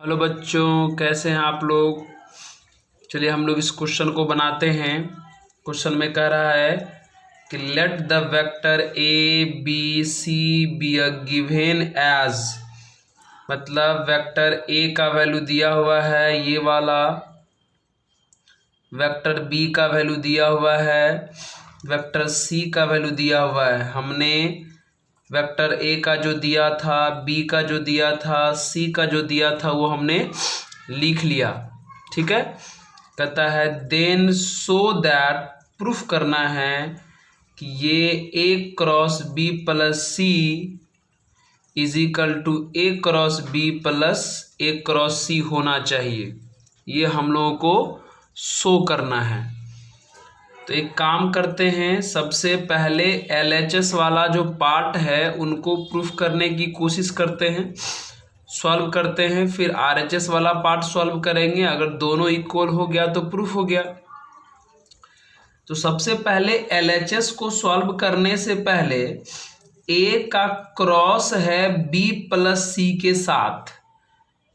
Hello बच्चों, कैसे हैं आप लोग। चलिए हम लोग इस क्वेश्चन को बनाते हैं। क्वेश्चन में कह रहा है कि let the vector A B C be a given as, मतलब वेक्टर ए का वैल्यू दिया हुआ है ये वाला, वेक्टर बी का वैल्यू दिया हुआ है, वेक्टर सी का वैल्यू दिया हुआ है। हमने वेक्टर ए का जो दिया था, बी का जो दिया था, सी का जो दिया था वो हमने लिख लिया। ठीक है, कहता है देन सो दैट, प्रूफ करना है कि ये A cross B plus C is equal to A cross B plus A cross C होना चाहिए। ये हम लोगों को शो करना है। तो एक काम करते हैं, सबसे पहले LHS वाला जो पार्ट है उनको प्रूफ करने की कोशिश करते हैं, सॉल्व करते हैं, फिर RHS वाला पार्ट सॉल्व करेंगे। अगर दोनों इक्वल हो गया तो प्रूफ हो गया। तो सबसे पहले LHS को सॉल्व करने से पहले A का क्रॉस है B प्लस सी के साथ,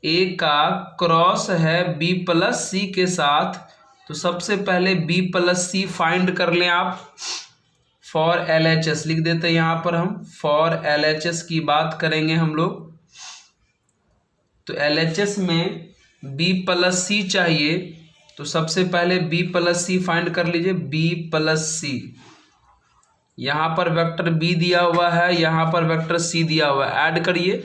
A का क्रॉस है B प्लस सी के साथ। तो सबसे पहले B प्लस सी फाइंड कर लें आप। फॉर LHS लिख देते हैं यहाँ पर, हम फॉर LHS की बात करेंगे हम लोग। तो LHS में B प्लस सी चाहिए, तो सबसे पहले B प्लस सी फाइंड कर लीजिए। B प्लस सी, यहाँ पर वेक्टर B दिया हुआ है, यहाँ पर वेक्टर C दिया हुआ है, ऐड करिए।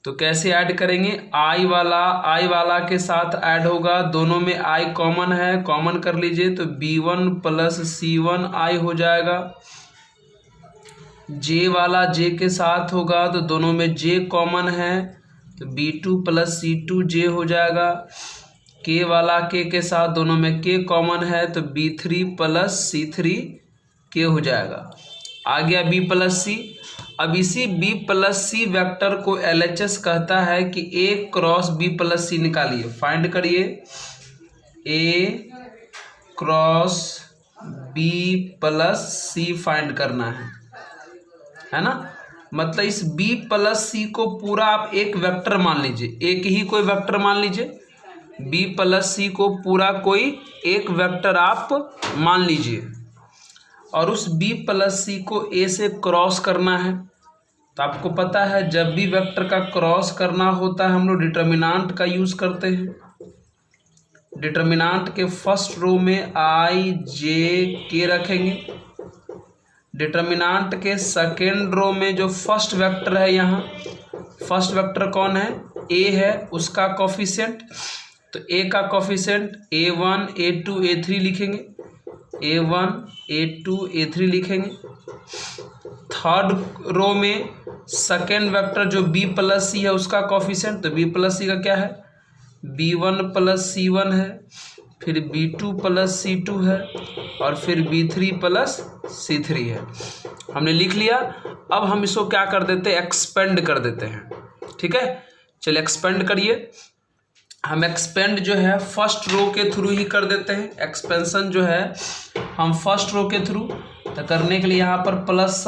तो कैसे ऐड करेंगे, I वाला के साथ ऐड होगा, दोनों में I कॉमन है, कॉमन कर लीजिए। तो B1 प्लस C1 I हो जाएगा। J वाला J के साथ होगा, तो दोनों में J कॉमन है, तो B2 प्लस C2 J हो जाएगा। K वाला K के साथ दोनों में K कॉमन है, तो B3 प्लस C3 K हो जाएगा। आ गया B प्लस सी। अब इसी B प्लस सी वेक्टर को LHS कहता है कि A cross B plus C निकालिए, फाइंड करिए। A cross B plus C find करना है ना। मतलब इस B प्लस सी को पूरा आप एक वेक्टर मान लीजिए, एक ही कोई वेक्टर मान लीजिए। B प्लस सी को पूरा कोई एक वेक्टर आप मान लीजिए, और उस B प्लस सी को A से क्रॉस करना है। तो आपको पता है जब भी वेक्टर का क्रॉस करना होता है हम लोग डिटर्मिनेंट का यूज करते हैं। डिटर्मिनेंट के फर्स्ट रो में I J K रखेंगे। डिटर्मिनेंट के सेकेंड रो में जो फर्स्ट वेक्टर है, यहाँ फर्स्ट वेक्टर कौन है, A है, उसका कोफिशिएंट। तो A का कोफिशिएंट A1 A2 A3 लिखेंगे, A1 A2 A3 लिखेंगे। थर्ड रो में सेकेंड वेक्टर जो B प्लस सी है उसका कोफिशिएंट, तो B प्लस सी का क्या है, B1 प्लस C1 है, फिर B2 प्लस C2 है, और फिर B3 प्लस C3 है। हमने लिख लिया। अब हम इसको क्या कर देते हैं, एक्सपेंड कर देते हैं। ठीक है, चलिए एक्सपेंड करिए। हम एक्सपेंड जो है फर्स्ट रो के थ्रू ही कर देते हैं। एक्सपेंशन जो है हम फर्स्ट रो के थ्रू, तो करने के लिए यहाँ पर प्लस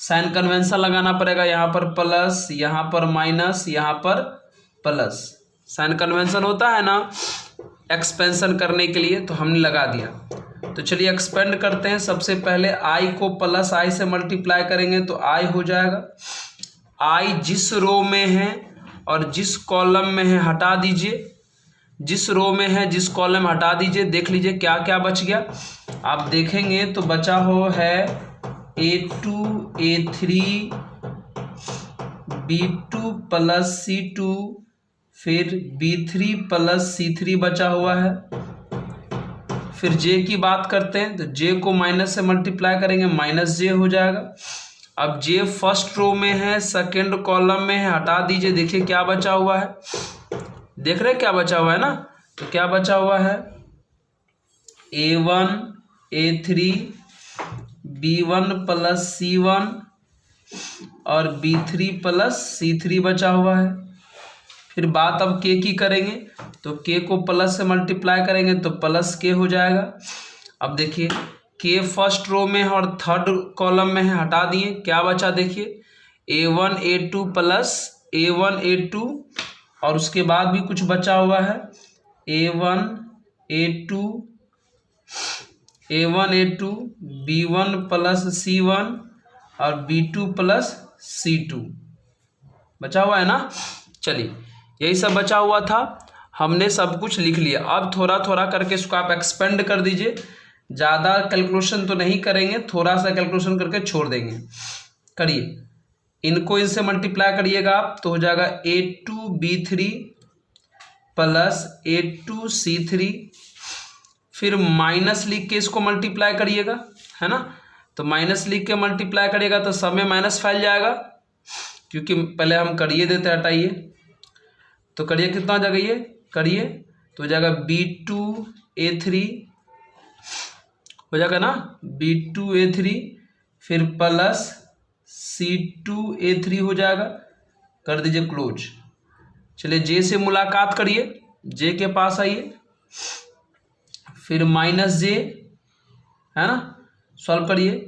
साइन कन्वेंशन लगाना पड़ेगा। यहाँ पर प्लस, यहाँ पर माइनस, यहाँ पर प्लस, साइन कन्वेंशन होता है ना एक्सपेंशन करने के लिए, तो हमने लगा दिया। तो चलिए एक्सपेंड करते हैं। सबसे पहले I को प्लस I से मल्टीप्लाई करेंगे तो I हो जाएगा। I जिस रो में है और जिस कॉलम में है हटा दीजिए, जिस रो में है जिस कॉलम में हटा दीजिए। देख लीजिए क्या क्या बच गया। आप देखेंगे तो बचा हो है A2 A3 B2 plus C2, फिर B3 प्लस C3 बचा हुआ है। फिर J की बात करते हैं, तो J को माइनस से मल्टीप्लाई करेंगे, माइनस J हो जाएगा। अब J फर्स्ट रो में है, सेकेंड कॉलम में है, हटा दीजिए। देखिए क्या बचा हुआ है, देख रहे क्या बचा हुआ है ना। तो क्या बचा हुआ है, A1 A3 B1 plus C1 और B3 प्लस C3 बचा हुआ है। फिर बात अब K की करेंगे, तो K को प्लस से मल्टीप्लाई करेंगे तो प्लस K हो जाएगा। अब देखिए K फर्स्ट रो में है और थर्ड कॉलम में है, हटा दिए। क्या बचा देखिए, A1 A2 plus A1 A2 और उसके बाद भी कुछ बचा हुआ है A1 A2 B1 plus C1 और B2 प्लस C2 बचा हुआ है ना। चलिए यही सब बचा हुआ था, हमने सब कुछ लिख लिया। अब थोड़ा थोड़ा करके इसको आप एक्सपेंड कर दीजिए, ज़्यादा कैलकुलेशन तो नहीं करेंगे, थोड़ा सा कैलकुलेशन करके छोड़ देंगे। करिए, इनको इनसे मल्टीप्लाई करिएगा आप तो हो जाएगा A2B3 प्लस A2C3, फिर माइनस लिख के इसको मल्टीप्लाई करिएगा, है ना। तो माइनस लिख के मल्टीप्लाई करिएगा तो सब में माइनस फैल जाएगा, क्योंकि पहले हम करिए देते, हटाइए तो करिए कितना हो जाएगा, ये करिए तो हो जाएगा B2A3 हो जाएगा ना, B2A3 फिर प्लस C2A3 हो जाएगा, कर दीजिए क्लोज। चलिए जे से मुलाकात करिए, जे के पास आइए, फिर माइनस जे, है ना, सॉल्व करिए।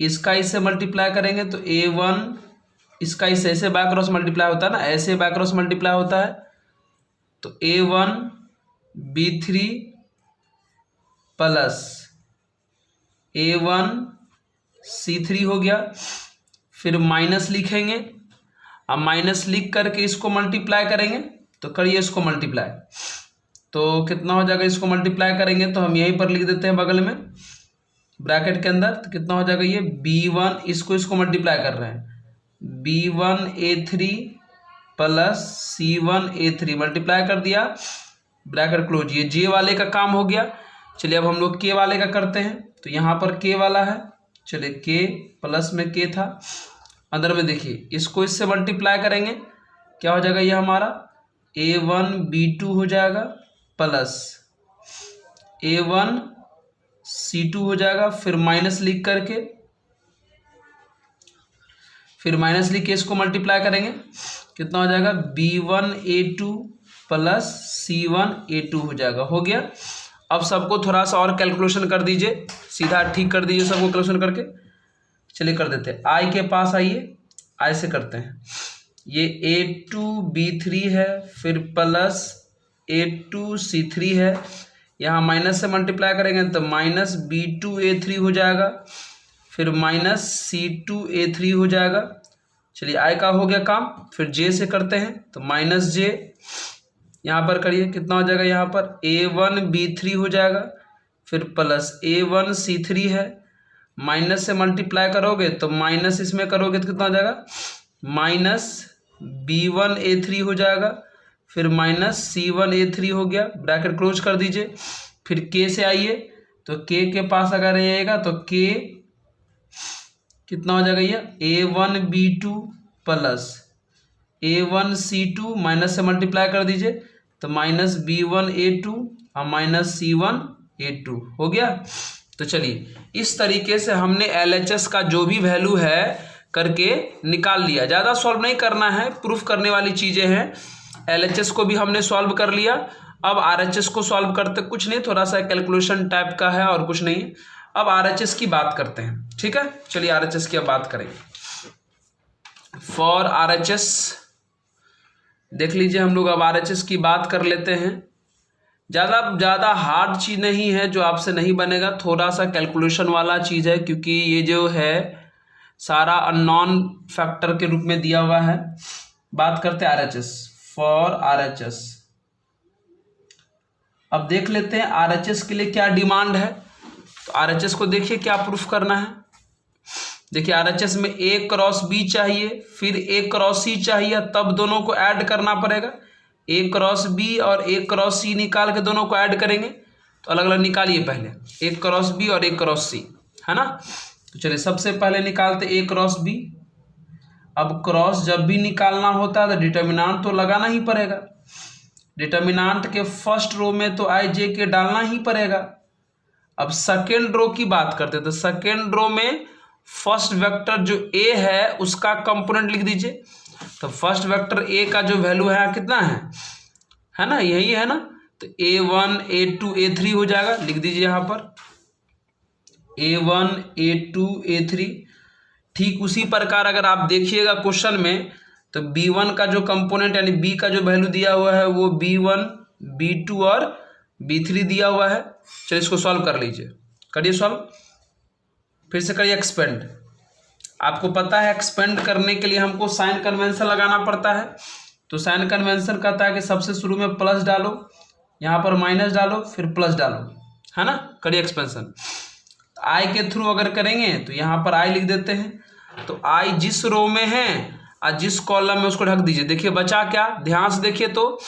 इसका इससे मल्टीप्लाई करेंगे तो A1, इसका इससे ऐसे बाय क्रॉस मल्टीप्लाई होता है ना, ऐसे बाय क्रॉस मल्टीप्लाई होता है, तो A1 B3 plus A1 C3 हो गया। फिर माइनस लिखेंगे, अब माइनस लिख करके इसको मल्टीप्लाई करेंगे, तो करिए इसको मल्टीप्लाई, तो कितना हो जाएगा, इसको मल्टीप्लाई करेंगे तो हम यहीं पर लिख देते हैं बगल में ब्रैकेट के अंदर, तो कितना हो जाएगा ये B1, इसको मल्टीप्लाई कर रहे हैं, B1A3 प्लस C1A3 मल्टीप्लाई कर दिया, ब्रैकेट क्लोज। ये जे वाले का काम हो गया। चलिए अब हम लोग के वाले का करते हैं, तो यहाँ पर के वाला है, चलिए के प्लस में के था, अंदर में देखिए इसको इससे मल्टीप्लाई करेंगे, क्या हो जाएगा ये हमारा A1 B2 हो जाएगा प्लस A1 C2 हो जाएगा, फिर माइनस लिख करके, फिर माइनस लिख के इसको मल्टीप्लाई करेंगे, कितना हो जाएगा B1A2 प्लस C1A2 हो जाएगा, हो गया। अब सबको थोड़ा सा और कैलकुलेशन कर दीजिए, सीधा ठीक कर दीजिए सबको कैलकुलेशन करके। चलिए कर देते हैं, आई के पास आइए, आई से करते हैं, ये A2B3 है, फिर प्लस A2C3 है, यहाँ माइनस से मल्टीप्लाई करेंगे तो माइनस B2A3 हो जाएगा, फिर माइनस C2A3 हो जाएगा। चलिए आई का हो गया काम, फिर जे से करते हैं, तो माइनस जे यहाँ पर करिए, कितना हो जाएगा यहाँ पर A1 B3 हो जाएगा, फिर प्लस A1 C3 है, माइनस से मल्टीप्लाई करोगे तो माइनस इसमें करोगे तो कितना हो जाएगा माइनस B1 A3 हो जाएगा, फिर माइनस C1 A3 हो गया, ब्रैकेट क्लोज कर दीजिए। फिर के से आइए, तो के पास अगर आइएगा तो के कितना हो जाएगा ये A1 B2 plus A1 C2, minus से मल्टीप्लाई कर दीजिए तो माइनस B1 A2 और माइनस C1 A2 हो गया। तो चलिए इस तरीके से हमने LHS का जो भी वैल्यू है करके निकाल लिया। ज़्यादा सॉल्व नहीं करना है, प्रूफ करने वाली चीज़ें हैं। LHS को भी हमने सॉल्व कर लिया, अब RHS को सॉल्व करते कुछ नहीं, थोड़ा सा कैलकुलेशन टाइप का है और कुछ नहीं। अब RHS की बात करते हैं, ठीक है। चलिए RHS की अब बात करेंगे। फॉर RHS देख लीजिए, हम लोग अब RHS की बात कर लेते हैं। ज़्यादा हार्ड चीज़ नहीं है जो आपसे नहीं बनेगा, थोड़ा सा कैलकुलेशन वाला चीज़ है, क्योंकि ये जो है सारा अननोन फैक्टर के रूप में दिया हुआ है। बात करते हैं RHS, फॉर RHS। अब देख लेते हैं RHS के लिए क्या डिमांड है। तो RHS को देखिए क्या प्रूफ करना है। देखिए RHS में A क्रॉस B चाहिए, फिर A क्रॉस C चाहिए, तब दोनों को ऐड करना पड़ेगा। A क्रॉस B और A क्रॉस C निकाल के दोनों को ऐड करेंगे, तो अलग अलग निकालिए पहले, A क्रॉस B और A क्रॉस C, है ना। तो चलिए सबसे पहले निकालते A क्रॉस B। अब क्रॉस जब भी निकालना होता है तो डिटर्मिनांट तो लगाना ही पड़ेगा। डिटर्मिनांट के फर्स्ट रो में तो I J के डालना ही पड़ेगा। अब सेकेंड रो की बात करते हैं, तो सेकेंड रो में फर्स्ट वेक्टर जो A है उसका कंपोनेंट लिख दीजिए। तो फर्स्ट वेक्टर A का जो वैल्यू है कितना है ना, यही है ना। तो A1 A2 A3 हो जाएगा, लिख दीजिए यहाँ पर A1 A2 A3। ठीक उसी प्रकार अगर आप देखिएगा क्वेश्चन में, तो B1 का जो कंपोनेंट यानी B का जो वैल्यू दिया हुआ है वो B1, B2 और B3 दिया हुआ है। चलिए इसको सॉल्व कर लीजिए, करिए सॉल्व, फिर से करिए एक्सपेंड। आपको पता है एक्सपेंड करने के लिए हमको साइन कन्वेंशन लगाना पड़ता है। तो साइन कन्वेंशन कहता है कि सबसे शुरू में प्लस डालो, यहाँ पर माइनस डालो, फिर प्लस डालो, है ना। करिए एक्सपेंशन। आई के थ्रू अगर करेंगे तो यहाँ पर आई लिख देते हैं। तो आई जिस रो में है और जिस कॉलम में उसको ढक दीजिए। देखिए बचा क्या, ध्यान से देखिए तो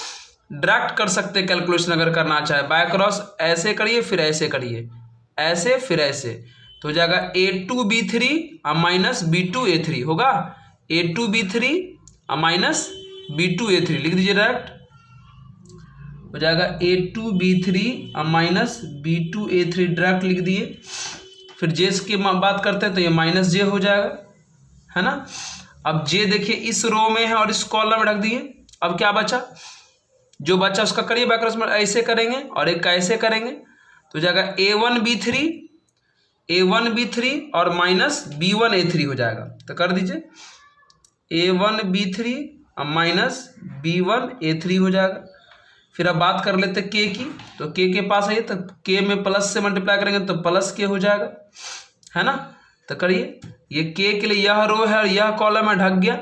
डायरेक्ट कर सकते हैं कैलकुलेशन अगर करना चाहे। बाय क्रॉस ऐसे करिए, फिर ऐसे करिए, ऐसे फिर ऐसे, तो हो जाएगा A2B3 और माइनस B2A3 होगा। A2B3 और माइनस B2A3 लिख दीजिए डायरेक्ट, हो जाएगा A2B3 और माइनस B2A3 डायरेक्ट लिख दिए। फिर जे की बात करते हैं तो ये माइनस जे हो जाएगा, है ना। अब जे देखिए इस रो में है और इस कॉलम में रख दिए। अब क्या बचा, जो बचा उसका करिए बैकवर्ड में, ऐसे करेंगे और एक का ऐसे करेंगे, तो हो जाएगा A1B3 और माइनस B1A3 हो जाएगा। तो कर दीजिए A1B3 और माइनस B1A3 हो जाएगा। फिर अब बात कर लेते के की, तो के पास आइए, तो के में प्लस से मल्टीप्लाई करेंगे तो प्लस के हो जाएगा, है ना। तो करिए, ये के लिए यह रो है और यह कॉलम है ढक गया,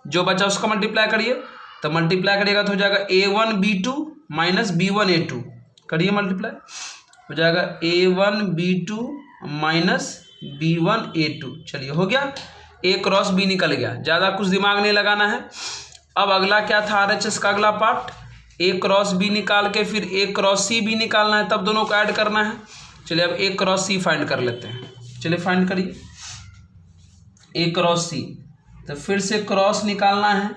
जो बचा उसका मल्टीप्लाई करिए। तो मल्टीप्लाई करिएगा तो हो जाएगा A1B2 माइनस B1A2, करिए मल्टीप्लाई, हो जाएगा A1B2 माइनस B1A2। चलिए हो गया, A क्रॉस B निकल गया, ज़्यादा कुछ दिमाग नहीं लगाना है। अब अगला क्या था RHS का अगला पार्ट, A क्रॉस B निकाल के फिर A क्रॉस C भी निकालना है, तब दोनों को ऐड करना है। चलिए अब A क्रॉस C फाइंड कर लेते हैं। चलिए फाइंड करिए A क्रॉस C, तो फिर से क्रॉस निकालना है,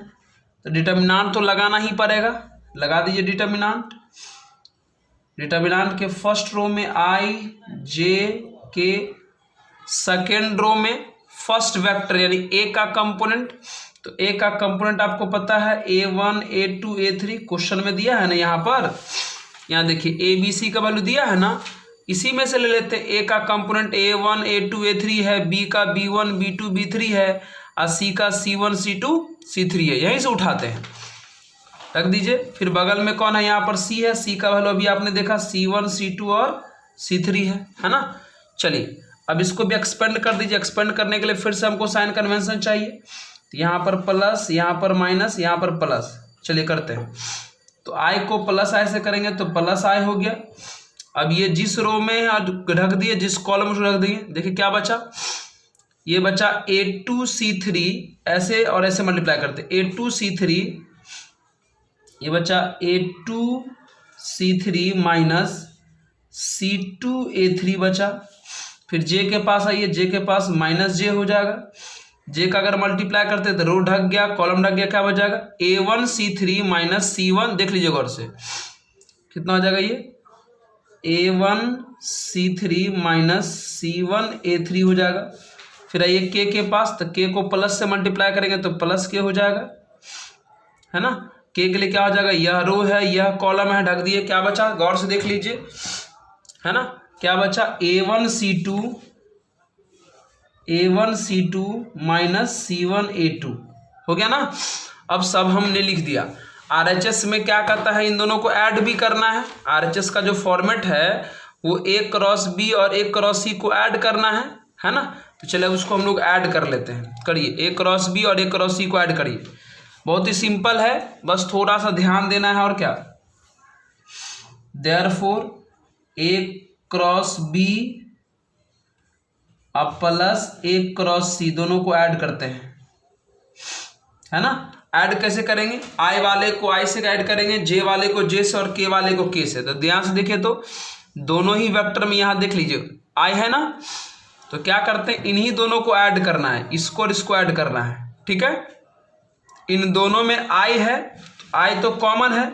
तो डिटर्मिनांट तो लगाना ही पड़ेगा, लगा दीजिए डिटर्मिनांट। डिटर्मिनांट के फर्स्ट रो में I, J के सेकेंड रो में फर्स्ट वेक्टर यानी A का कंपोनेंट। तो A का कंपोनेंट आपको पता है A1, A2, A3 क्वेश्चन में दिया है ना, यहाँ पर, यहाँ देखिए ABC का वैल्यू दिया है ना, इसी में से ले लेते हैं। A का कंपोनेंट A1, A2, A3 है, B का B1, B2, B3 है और C का C1, C2, C3 है, यहीं से उठाते हैं, रख दीजिए। फिर बगल में कौन है, यहाँ पर C है, C का वैल्यू अभी आपने देखा C1, C2 और C3 है ना। चलिए अब इसको भी एक्सपेंड कर दीजिए। एक्सपेंड करने के लिए फिर से हमको साइन कन्वेंशन चाहिए, तो यहाँ पर प्लस, यहाँ पर माइनस, यहाँ पर प्लस। चलिए करते हैं, तो I को प्लस I से करेंगे तो प्लस I हो गया। अब ये जिस रो में ढक दिए, जिस कॉलम में ढक दिए, देखिए क्या बचा, ये बचा A2C3, ऐसे और ऐसे मल्टीप्लाई करते A2C3, ये बचा A2C3 माइनस C2A3 बचा। फिर J के पास आइए, J के पास माइनस J हो जाएगा। J का अगर मल्टीप्लाई करते तो रो ढक गया, कॉलम ढक गया, क्या बच जाएगा A1C3 माइनस C1, देख लीजिए गौर से कितना हो जाएगा, ये A1C3 माइनस C1A3 हो जाएगा। फिर आइए के पास, तो के को प्लस से मल्टीप्लाई करेंगे तो प्लस के हो जाएगा, है ना। के लिए क्या हो जाएगा, यह रो है, यह कॉलम है, ढक दिए, क्या बचा गौर से देख लीजिए, है ना। क्या बचा A1C2 माइनस C1A2 हो गया ना। अब सब हमने लिख दिया। RHS में क्या कहता है, इन दोनों को ऐड भी करना है। RHS का जो फॉर्मेट है वो A क्रॉस B और A क्रॉस C को ऐड करना है ना। तो चलिए उसको हम लोग ऐड कर लेते हैं, करिए A क्रॉस B और A क्रॉस C को ऐड करिए। बहुत ही सिंपल है, बस थोड़ा सा ध्यान देना है और क्या। देयरफॉर A क्रॉस B अब प्लस A क्रॉस C दोनों को ऐड करते हैं, है ना। ऐड कैसे करेंगे, I वाले को I से ऐड करेंगे, J वाले को J से और K वाले को K से। तो ध्यान से देखिए तो दोनों ही वेक्टर में यहाँ देख लीजिए I है ना, तो क्या करते हैं, इन्हीं दोनों को ऐड करना है, इसको और इसको ऐड करना है, ठीक है। इन दोनों में I है, I तो कॉमन है,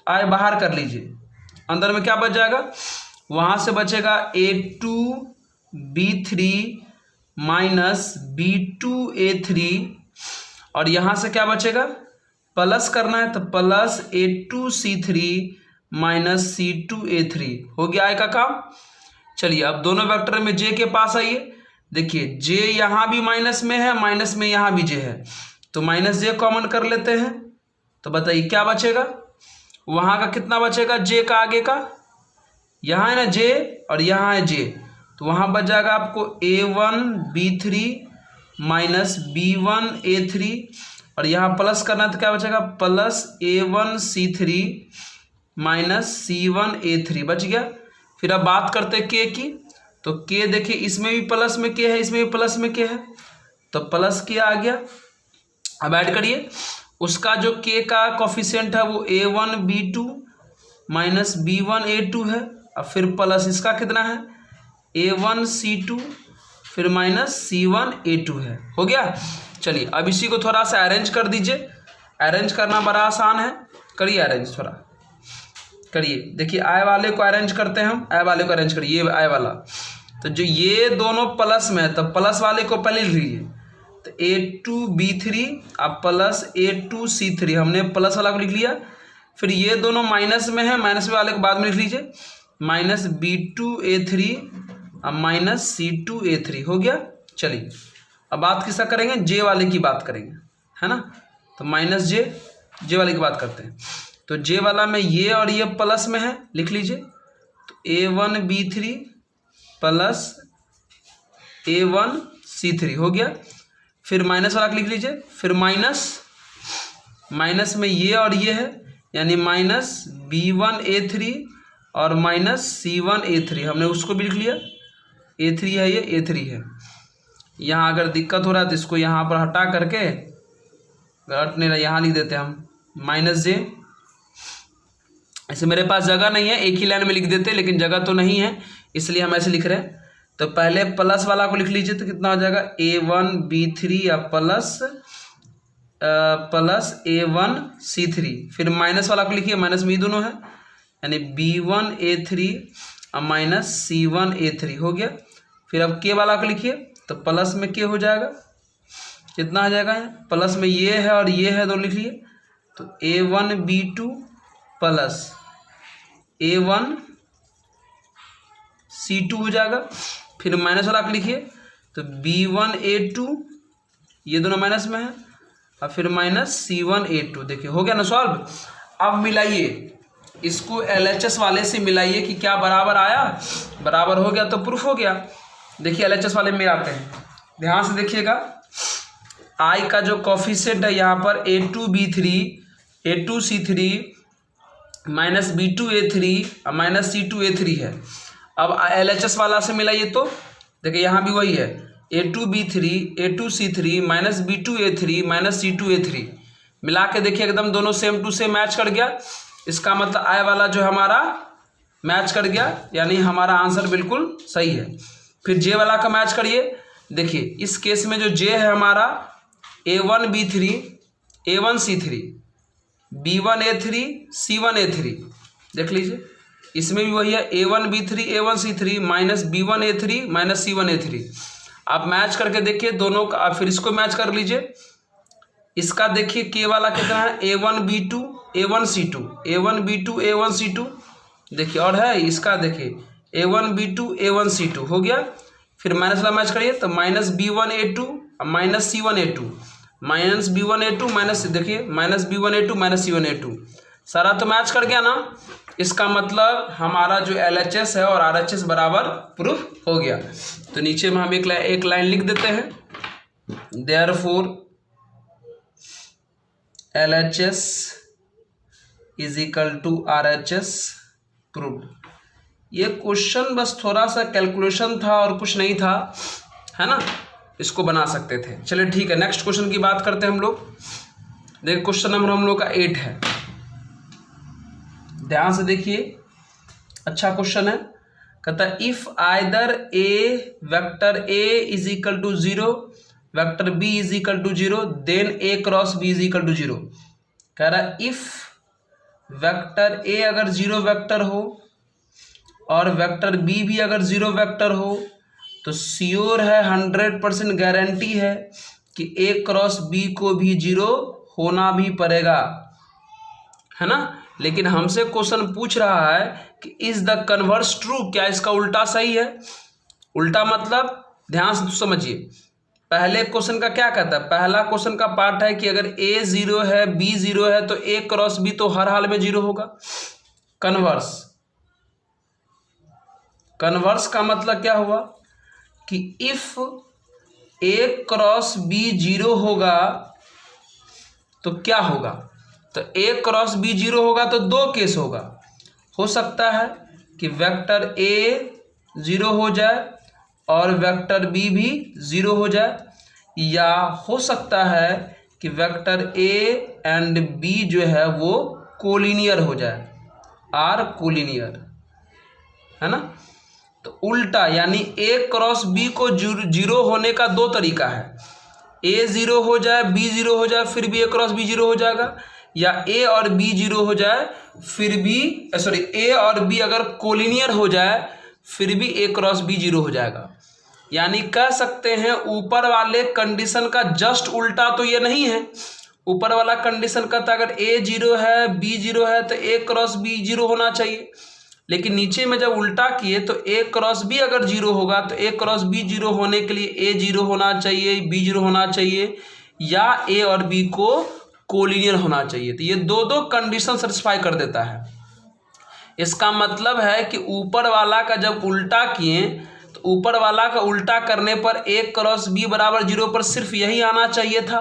I बाहर कर लीजिए, अंदर में क्या बच जाएगा, वहाँ से बचेगा A2B3 माइनस B2A3 और यहाँ से क्या बचेगा, प्लस करना है तो प्लस A2C3 माइनस C2A3 हो गया I का काम। चलिए अब दोनों वेक्टर में J के पास आइए, देखिए J यहाँ भी माइनस में है, माइनस में यहाँ भी J है, तो माइनस जे कॉमन कर लेते हैं, तो बताइए क्या बचेगा, वहाँ का कितना बचेगा, जे का आगे का, यहाँ है ना जे और यहाँ है जे, तो वहाँ बच जाएगा आपको a1b3 माइनस b1a3, और यहाँ प्लस करना तो क्या बचेगा, प्लस a1c3 माइनस c1a3 बच गया। फिर अब बात करते हैं के की, तो के देखिए इसमें भी प्लस में के है, इसमें भी प्लस में के है, तो प्लस के आ गया। अब ऐड करिए, उसका जो के का कोफिशिएंट है वो a1b2 माइनस b1a2 है, अब फिर प्लस इसका कितना है a1c2 फिर माइनस c1a2 है, हो गया। चलिए अब इसी को थोड़ा सा अरेंज कर दीजिए, अरेंज करना बड़ा आसान है, करिए अरेंज, थोड़ा करिए। देखिए आई वाले को अरेंज करते हैं हम, आई वाले को अरेंज करिए, ये आई वाला, तो जो ये दोनों प्लस में है तो प्लस वाले को पहले लिख लीजिए, तो a2b3 अब प्लस a2c3, हमने प्लस वाला को लिख लिया। फिर ये दोनों माइनस में है, माइनस वाले को बाद में लिख लीजिए, माइनस b2a3 अब माइनस c2a3, हो गया। चलिए अब बात किसका करेंगे, जे वाले की बात करेंगे, है ना, तो माइनस जे वाले की बात करते हैं। तो जे वाला में ये और ये प्लस में है, लिख लीजिए, तो a1b3 प्लस a1c3 हो गया। फिर माइनस वाला लिख लीजिए, फिर माइनस में ये और ये है, यानी माइनस b1a3 और माइनस c1a3, हमने उसको भी लिख लिया, a3 है ये, a3 है। यहाँ अगर दिक्कत हो रहा है तो इसको यहाँ पर हटा करके, हट नहीं रहा, यहाँ लिख देते हैं हम माइनस जे, ऐसे मेरे पास जगह नहीं है, एक ही लाइन में लिख देते, लेकिन जगह तो नहीं है इसलिए हम ऐसे लिख रहे हैं। तो पहले प्लस वाला को लिख लीजिए, तो कितना हो जाएगा a1b3 या प्लस a1c3, फिर माइनस वाला को लिखिए, माइनस में ये दोनों है, यानी b1a3 और माइनस c1a3 हो गया। फिर अब के वाला को लिखिए, तो प्लस में के हो जाएगा, कितना आ जाएगा, प्लस में ये है और ये है, दोनों लिख लिए, तो a1b2 प्लस a1c2 हो जाएगा। फिर माइनस वाला को लिखिए, तो b1a2, ये दोनों माइनस में है, और फिर माइनस c1a2, देखिए हो गया ना सॉल्व। अब मिलाइए इसको LHS वाले से मिलाइए कि क्या बराबर आया, बराबर हो गया तो प्रूफ हो गया। देखिए LHS वाले में आते हैं, ध्यान से देखिएगा, I का जो कोफिशिएंट है यहाँ पर a2b3 a2c3 माइनस b2a3 और माइनस c2a3 है। अब LHS वाला से मिलाइए, तो देखिए यहाँ भी वही है, a2b3 a2c3 minus b2a3 minus c2a3, मिला के देखिए एकदम दोनों सेम टू सेम मैच कर गया। इसका मतलब आई वाला जो हमारा मैच कर गया, यानी हमारा आंसर बिल्कुल सही है। फिर जे वाला का मैच करिए, देखिए इस केस में जो जे है हमारा a1b3 a1c3 b1a3 c1a3, देख लीजिए इसमें भी वही है, a1b3 a1c3 minus b1a3 minus c1a3। आप मैच करके देखिए दोनों का, फिर इसको मैच कर लीजिए। इसका देखिए के वाला कितना है, a1b2 a1c2 a1b2 a1c2, देखिए और है इसका, देखिए a1b2 a1c2 हो गया। फिर माइनस वाला मैच करिए, तो minus b1a2 minus c1a2 minus b1a2 minus, देखिए माइनस b1a2 माइनस c1a2, सारा तो मैच कर गया ना। इसका मतलब हमारा जो LHS है और RHS बराबर प्रूफ हो गया। तो नीचे में हम एक लाइन लिख देते हैं, therefore LHS is equal to RHS proved. ये क्वेश्चन बस थोड़ा सा कैलकुलेशन था और कुछ नहीं था, है ना, इसको बना सकते थे। चलिए ठीक है, नेक्स्ट क्वेश्चन की बात करते हैं हम लोग। देखिए क्वेश्चन नंबर हम लोग का 8 है, ध्यान से देखिए, अच्छा क्वेश्चन है। कहता है if either A vector A is equal to 0 vector B is equal to 0 then A cross B is equal to 0। कह रहा है इफ वेक्टर ए अगर 0 वेक्टर हो और वेक्टर बी भी अगर 0 वेक्टर हो तो श्योर है, 100% गारंटी है कि ए क्रॉस बी को भी 0 होना भी पड़ेगा, है ना। लेकिन हमसे क्वेश्चन पूछ रहा है कि इज द कन्वर्स ट्रू, क्या इसका उल्टा सही है। उल्टा मतलब ध्यान से समझिए, पहले क्वेश्चन का क्या कहता है, पहला क्वेश्चन का पार्ट है कि अगर ए 0 है बी 0 है तो ए क्रॉस बी तो हर हाल में 0 होगा। कन्वर्स, कन्वर्स का मतलब क्या हुआ कि इफ ए क्रॉस बी 0 होगा तो क्या होगा, तो ए क्रॉस बी 0 होगा तो दो केस होगा। हो सकता है कि वेक्टर ए 0 हो जाए और वेक्टर बी भी 0 हो जाए, या हो सकता है कि वेक्टर ए एंड बी जो है वो कोलिनियर हो जाए, आर कोलिनियर, है ना। तो उल्टा यानी ए क्रॉस बी को 0 होने का दो तरीका है, ए 0 हो जाए बी 0 हो जाए फिर भी ए क्रॉस बी 0 हो जाएगा, या ए और बी 0 हो जाए फिर भी सॉरी ए और बी अगर कोलिनियर हो जाए फिर भी ए क्रॉस बी 0 हो जाएगा। यानी कह सकते हैं ऊपर वाले कंडीशन का जस्ट उल्टा तो ये नहीं है। ऊपर वाला कंडीशन कहता है अगर ए 0 है बी 0 है तो ए क्रॉस बी 0 होना चाहिए, लेकिन नीचे में जब उल्टा किए तो ए क्रॉस बी अगर 0 होगा तो ए क्रॉस बी 0 होने के लिए ए 0 होना चाहिए, बी 0 होना चाहिए, या ए और बी को कोलिनियर होना चाहिए। तो ये दो दो कंडीशन सेटिस्फाई कर देता है। इसका मतलब है कि ऊपर वाला का जब उल्टा किए तो ऊपर वाला का उल्टा करने पर ए क्रॉस बी बराबर 0 पर सिर्फ यही आना चाहिए था,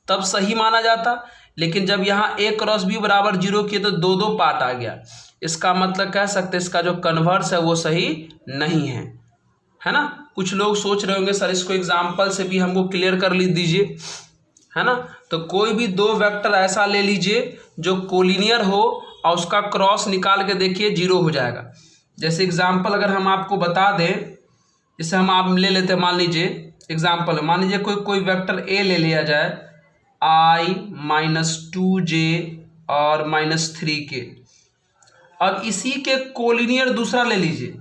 तब सही माना जाता। लेकिन जब यहाँ ए क्रॉस बी बराबर 0 किए तो दो दो पार्ट आ गया। इसका मतलब कह सकते हैं इसका जो कन्वर्स है वो सही नहीं है ना। कुछ लोग सोच रहे होंगे सर इसको एग्जाम्पल से भी हमको क्लियर कर दीजिए, है ना। तो कोई भी दो वेक्टर ऐसा ले लीजिए जो कोलिनियर हो और उसका क्रॉस निकाल के देखिए 0 हो जाएगा। जैसे एग्जाम्पल अगर हम आपको बता दें, जैसे हम आप ले लेते हैं, मान लीजिए एग्जाम्पल, मान लीजिए कोई वेक्टर ए ले लिया जाए i-2j और -3k। अब इसी के कोलिनियर दूसरा ले लीजिए।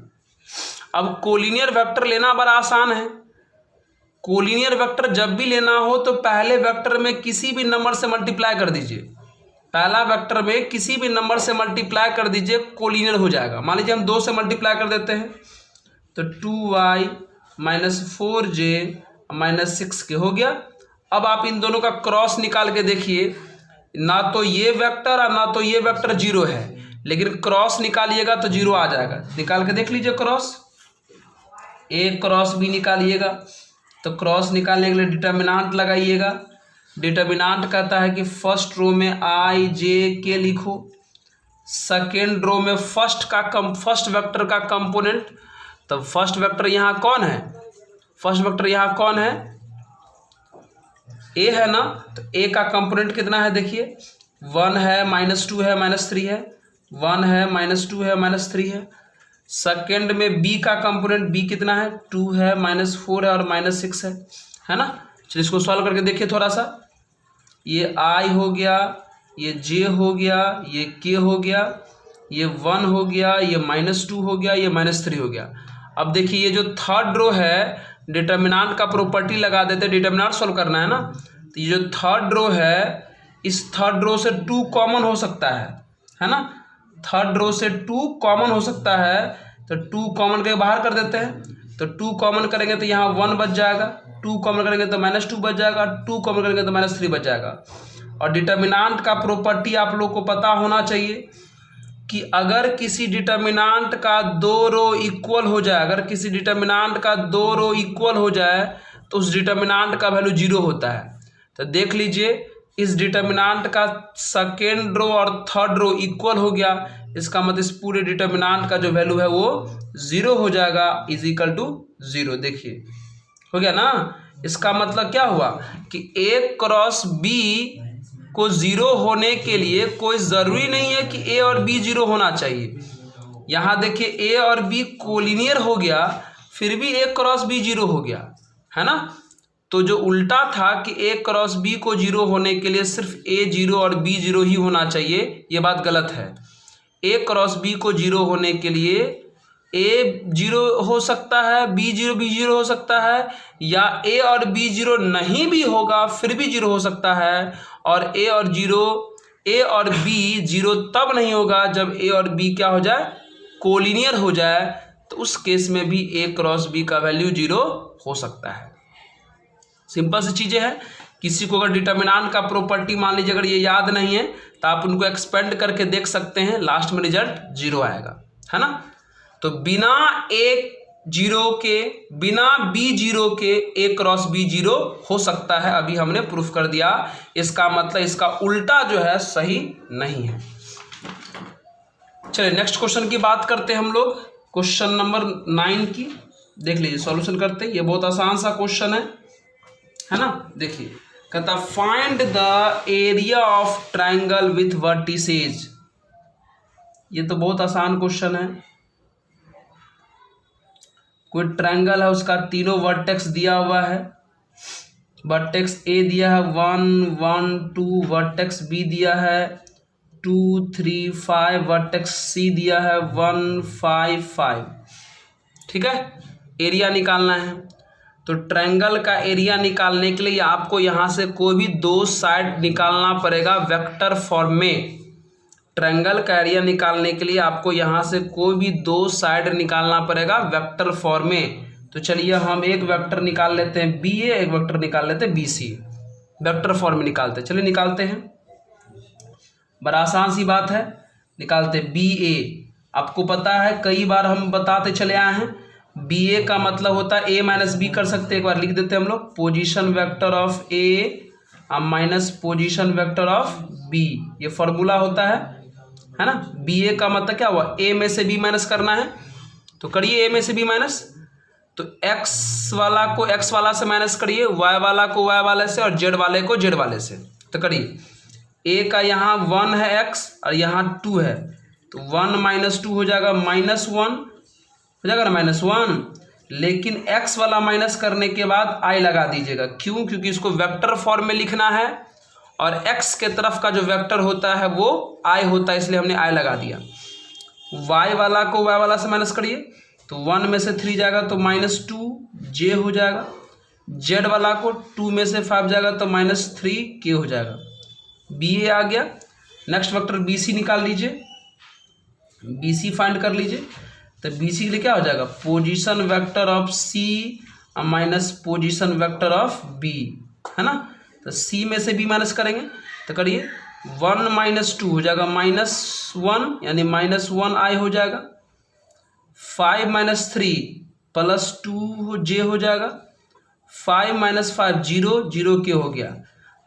अब कोलिनियर वेक्टर लेना बड़ा आसान है। कोलिनियर वेक्टर जब भी लेना हो तो पहले वेक्टर में किसी भी नंबर से मल्टीप्लाई कर दीजिए, पहला वेक्टर में किसी भी नंबर से मल्टीप्लाई कर दीजिए, कोलिनियर हो जाएगा। मान लीजिए हम 2 से मल्टीप्लाई कर देते हैं तो 2y -4j -6k हो गया। अब आप इन दोनों का क्रॉस निकाल के देखिए, ना तो ये वेक्टर और ना तो ये वेक्टर 0 है, लेकिन क्रॉस निकालिएगा तो 0 आ जाएगा। निकाल के देख लीजिए क्रॉस, ए क्रॉस बी निकालिएगा तो क्रॉस निकालने के लिए डिटर्मिनांट लगाइएगा। डिटर्मिनांट कहता है कि फर्स्ट रो में i j k लिखो, सेकेंड रो में फर्स्ट वेक्टर का कंपोनेंट। तो फर्स्ट वेक्टर यहाँ कौन है, फर्स्ट वेक्टर यहाँ कौन है, ए है ना। तो ए का कंपोनेंट कितना है देखिए, 1 है -2 है -3 है, 1 है -2 है -3 है। सेकेंड में बी का कंपोनेंट बी कितना है, 2 है -4 है और -6 है ना। चलिए इसको सॉल्व करके देखिए थोड़ा सा। ये i हो गया, ये j हो गया, ये k हो गया, ये 1 हो गया, ये -2 हो गया, ये -3 हो गया। अब देखिए ये जो थर्ड रो है डिटर्मिनांट का प्रॉपर्टी लगा देते, डिटर्मिनांट सॉल्व करना है ना। तो ये जो थर्ड रो है, इस थर्ड रो से 2 कॉमन हो सकता है ना। थर्ड रो से 2 कॉमन हो सकता है, तो 2 कॉमन करके बाहर कर देते हैं। तो 2 कॉमन करेंगे तो यहाँ 1 बच जाएगा, 2 कॉमन करेंगे तो -2 बच जाएगा, 2 कॉमन करेंगे तो -3 बच जाएगा। और डिटर्मिनांट का प्रॉपर्टी आप लोग को पता होना चाहिए कि अगर किसी डिटर्मिनांट का 2 रो इक्वल हो जाए, अगर किसी डिटर्मिनांट का 2 रो इक्वल हो जाए तो उस डिटर्मिनांट का वैल्यू 0 होता है। तो देख लीजिए इस डिटर्मिनांट का सेकेंड रो और थर्ड रो इक्वल हो गया, इसका मतलब इस पूरे डिटर्मिनांट का जो वैल्यू है वो 0 हो जाएगा, =0। देखिए हो गया ना। इसका मतलब क्या हुआ कि ए क्रॉस बी को 0 होने के लिए कोई ज़रूरी नहीं है कि ए और बी 0 होना चाहिए। यहाँ देखिए ए और बी कोलिनियर हो गया फिर भी ए क्रॉस बी 0 हो गया, है ना। तो जो उल्टा था कि ए क्रॉस बी को 0 होने के लिए सिर्फ ए 0 और बी 0 ही होना चाहिए, ये बात गलत है। ए क्रॉस बी को 0 होने के लिए ए 0 हो सकता है, बी 0 हो सकता है, या ए और बी 0 नहीं भी होगा फिर भी 0 हो सकता है। और ए और बी 0 तब नहीं होगा जब ए और बी क्या हो जाए, कोलिनियर हो जाए। तो उस केस में भी ए क्रॉस बी का वैल्यू 0 हो सकता है। सिंपल सी चीज़ें हैं। किसी को अगर डिटर्मिनेंट का प्रॉपर्टी मान लीजिए अगर ये याद नहीं है तो आप उनको एक्सपेंड करके देख सकते हैं, लास्ट में रिजल्ट 0 आएगा, है ना। तो बिना बी जीरो के ए क्रॉस बी जीरो हो सकता है, अभी हमने प्रूफ कर दिया। इसका मतलब इसका उल्टा जो है सही नहीं है। चलिए नेक्स्ट क्वेश्चन की बात करते हैं हम लोग, क्वेश्चन नंबर 9 की। देख लीजिए सॉल्यूशन करते हैं, ये बहुत आसान सा क्वेश्चन है ना। देखिए कहता find the area of triangle with vertices. ये तो बहुत आसान क्वेश्चन है। कोई ट्रायंगल है, उसका तीनों वर्टेक्स दिया हुआ है। वर्टेक्स ए दिया है 1 1 2, वर्टेक्स बी दिया है 2 3 5, वर्टेक्स सी दिया है 1 5 5। ठीक है, एरिया निकालना है। तो ट्रायंगल का एरिया निकालने के लिए आपको यहाँ से कोई भी दो साइड निकालना पड़ेगा वेक्टर फॉर्म में। ट्रायंगल का एरिया निकालने के लिए आपको यहाँ से कोई भी दो साइड निकालना पड़ेगा वेक्टर फॉर्म में। तो चलिए हम एक वेक्टर निकाल लेते हैं बी ए, एक वेक्टर निकाल लेते हैं बी सी। वेक्टर फॉर्म में निकालते हैं, चलिए निकालते हैं। बड़ा आसान सी बात है, निकालते हैं बी ए। आपको पता है कई बार हम बताते चले आए हैं, बी ए का मतलब होता है ए माइनस बी कर सकते हैं। एक बार लिख देते हैं हम लोग, position vector of A minus position vector of B, ये फॉर्मूला होता है ना। बी ए का मतलब क्या हुआ, ए में से बी माइनस करना है, तो करिए ए में से बी माइनस। तो एक्स वाला को एक्स वाला से माइनस करिए, वाई वाला को वाई वाले से, और जेड वाले को जेड वाले से। तो करिए, ए का यहाँ 1 है एक्स और यहाँ 2 है, तो 1 माइनस 2 हो जाएगा -1 हो जाएगा ना, -1। लेकिन एक्स वाला माइनस करने के बाद आई लगा दीजिएगा। क्यों? क्योंकि इसको वेक्टर फॉर्म में लिखना है और एक्स के तरफ का जो वेक्टर होता है वो आई होता है, इसलिए हमने आई लगा दिया। वाई वाला को वाई वाला से माइनस करिए, तो 1 में से 3 जाएगा तो -2 जे हो जाएगा। जेड वाला को 2 में से 5 जाएगा तो -3 के हो जाएगा। बी ए आ गया। नेक्स्ट वेक्टर बी सी निकाल लीजिए, बी सी फाइंड कर लीजिए। तो बी सी के लिए क्या हो जाएगा, position vector of C minus position vector of B, है ना। तो सी में से बी माइनस करेंगे, तो करिए 1 माइनस 2 हो जाएगा -1, यानी -1 आई हो जाएगा। 5 माइनस 3 +2 जे हो जाएगा। 5 माइनस 5 0 के हो गया।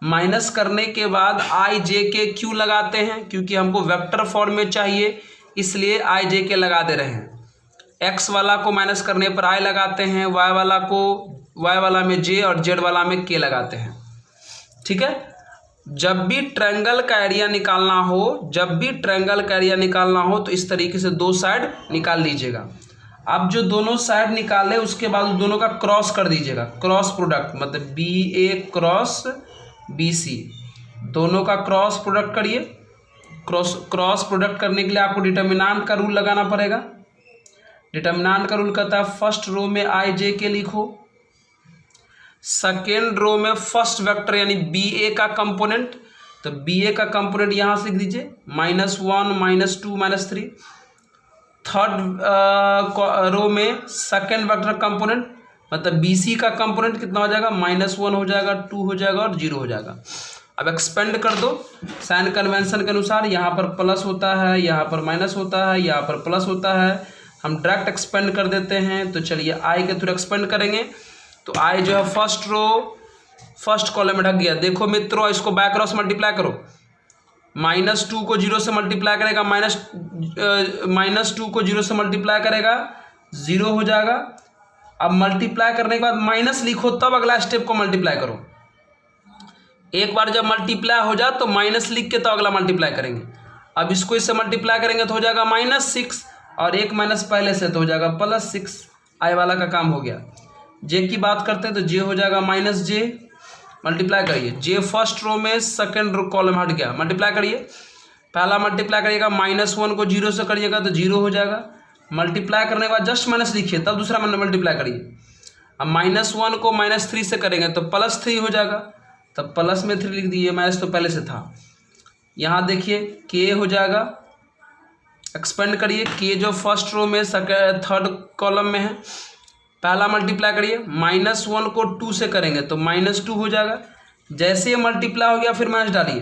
माइनस करने के बाद आई जे के क्यों लगाते हैं, क्योंकि हमको वेक्टर फॉर्म में चाहिए, इसलिए आई जे के लगा दे रहे हैं। एक्स वाला को माइनस करने पर आई लगाते हैं, वाई वाला को वाई वाला में जे और जेड वाला में के लगाते हैं। ठीक है, जब भी ट्रायंगल का एरिया निकालना हो तो इस तरीके से दो साइड निकाल लीजिएगा। अब जो दोनों साइड निकाले उसके बाद दोनों का क्रॉस कर दीजिएगा, क्रॉस प्रोडक्ट, मतलब बी ए क्रॉस बी सी, दोनों का क्रॉस प्रोडक्ट करिए। क्रॉस प्रोडक्ट करने के लिए आपको डिटर्मिनेंट का रूल लगाना पड़ेगा। डिटर्मिनेंट का रूल कहता है फर्स्ट रो में आई जे के लिखो, सेकेंड रो में फर्स्ट वेक्टर यानी बी ए का कंपोनेंट, तो बी ए का कंपोनेंट यहाँ से लिख दीजिए -1 -2 -3। थर्ड रो में सेकेंड वेक्टर कंपोनेंट, मतलब बी सी का कंपोनेंट कितना हो जाएगा, -1 हो जाएगा, 2 हो जाएगा और 0 हो जाएगा। अब एक्सपेंड कर दो साइन कन्वेंशन के अनुसार, यहाँ पर प्लस होता है, यहाँ पर माइनस होता है, यहाँ पर प्लस होता है। हम डायरेक्ट एक्सपेंड कर देते हैं। तो चलिए आई के थ्रू एक्सपेंड करेंगे, तो आई जो है फर्स्ट रो फर्स्ट कॉलम में ढक गया। देखो मित्रों, इसको बाय क्रॉस मल्टीप्लाई करो, -2 को 0 से मल्टीप्लाई करेगा, -2 को 0 से मल्टीप्लाई करेगा 0 हो जाएगा। अब मल्टीप्लाई करने के बाद माइनस लिखो, तब अगला स्टेप को मल्टीप्लाई करो। एक बार जब मल्टीप्लाई हो जाए तो माइनस लिख के तो अगला मल्टीप्लाई करेंगे। अब इसको इससे मल्टीप्लाई करेंगे तो हो जाएगा -6, और एक माइनस पहले से तो हो जाएगा +6। आई वाला का काम हो गया। जे की बात करते हैं तो जे हो जाएगा -j, मल्टीप्लाई करिए। जे फर्स्ट रो में सेकेंड रो कॉलम हट गया, मल्टीप्लाई करिए। पहला मल्टीप्लाई करिएगा, -1 को 0 से करिएगा तो 0 हो जाएगा। मल्टीप्लाई करने के बाद जस्ट माइनस लिखिए, तब दूसरा मल्टीप्लाई करिए। अब -1 को -3 से करेंगे तो +3 हो जाएगा, तब प्लस में 3 लिख दीजिए, माइनस तो पहले से था। यहाँ देखिए के हो जाएगा, एक्सपेंड करिए। के जो फर्स्ट रो में थर्ड कॉलम में है, पहला मल्टीप्लाई करिए, -1 को 2 से करेंगे तो -2 हो जाएगा। जैसे ये मल्टीप्लाई हो गया फिर माइनस डालिए,